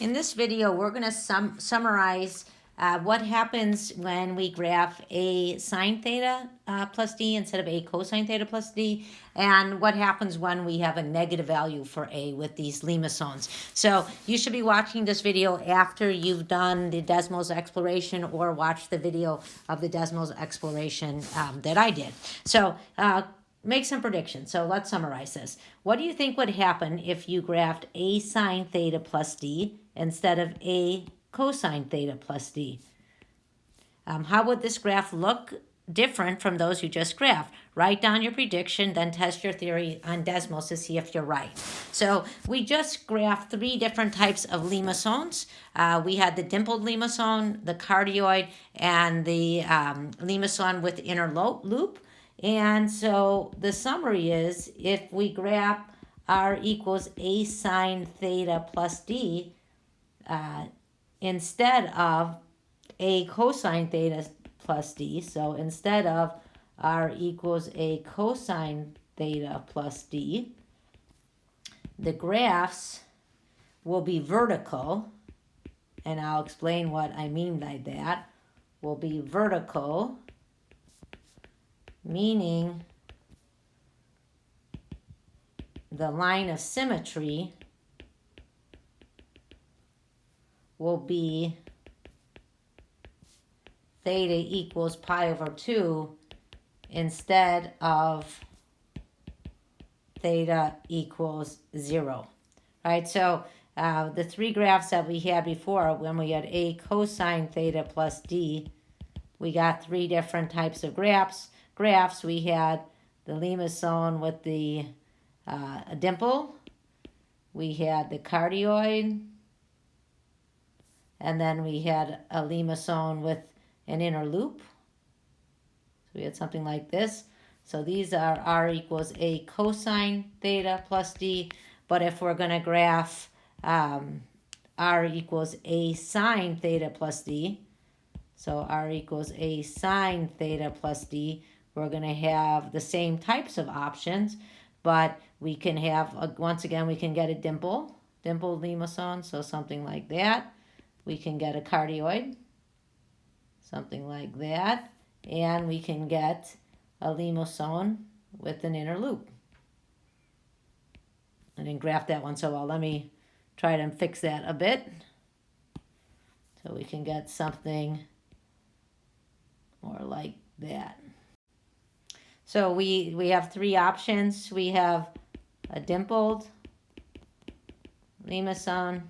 In this video, we're going to summarize what happens when we graph a sine theta plus d instead of a cosine theta plus d, and what happens when we have a negative value for a with these Limacones. So you should be watching this video after you've done the Desmos exploration or watch the video of the Desmos exploration that I did. So make some predictions. So let's summarize this. What do you think would happen if you graphed a sine theta plus d instead of a cosine theta plus d? How would this graph look different from those you just graphed? Write down your prediction, then test your theory on Desmos to see if you're right. So we just graphed three different types of Limacones. We had the dimpled Limacone, the cardioid, and the Limacone with inner loop. And so the summary is, if we graph r equals a sine theta plus d instead of a cosine theta plus d, so instead of r equals a cosine theta plus d, the graphs will be vertical, and I'll explain what I mean by that. Will be vertical, meaning the line of symmetry will be theta equals pi over 2 instead of theta equals 0. Right? So the three graphs that we had before, when we had a cosine theta plus d, we got three different types of graphs. We had the Limacone with the dimple, we had the cardioid, and then we had a Limacone with an inner loop. So we had something like this. So these are r equals a cosine theta plus d, but if we're going to graph r equals a sine theta plus d, so r equals a sine theta plus d, we're going to have the same types of options, but we can have, once again, we can get a dimpled Limacone, so something like that. We can get a cardioid, something like that. And we can get a Limacone with an inner loop. I didn't graph that one so well. Let me try to fix that a bit. So we can get something more like that. So we have three options. We have a dimpled Limacone,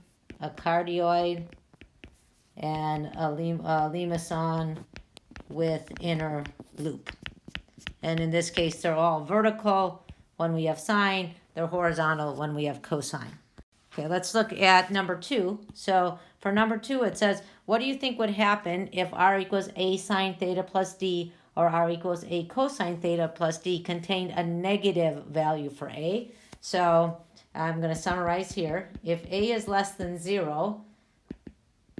a cardioid, and a Limacone with inner loop. And in this case, they're all vertical when we have sine. They're horizontal when we have cosine. Okay, let's look at number 2. So for number 2, it says, what do you think would happen if r equals a sine theta plus d or r equals a cosine theta plus d contained a negative value for a? So I'm going to summarize here. If a is less than 0,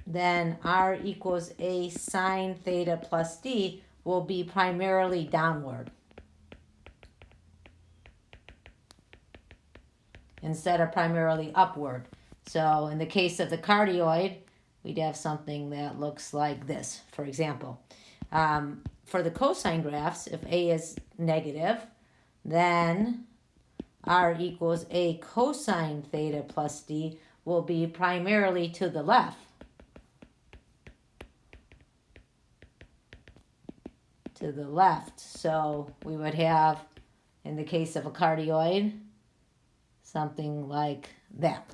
then r equals a sine theta plus d will be primarily downward instead of primarily upward. So in the case of the cardioid, we'd have something that looks like this, for example. For the cosine graphs, if a is negative, then r equals a cosine theta plus d will be primarily to the left. To the left. So we would have, in the case of a cardioid, something like that.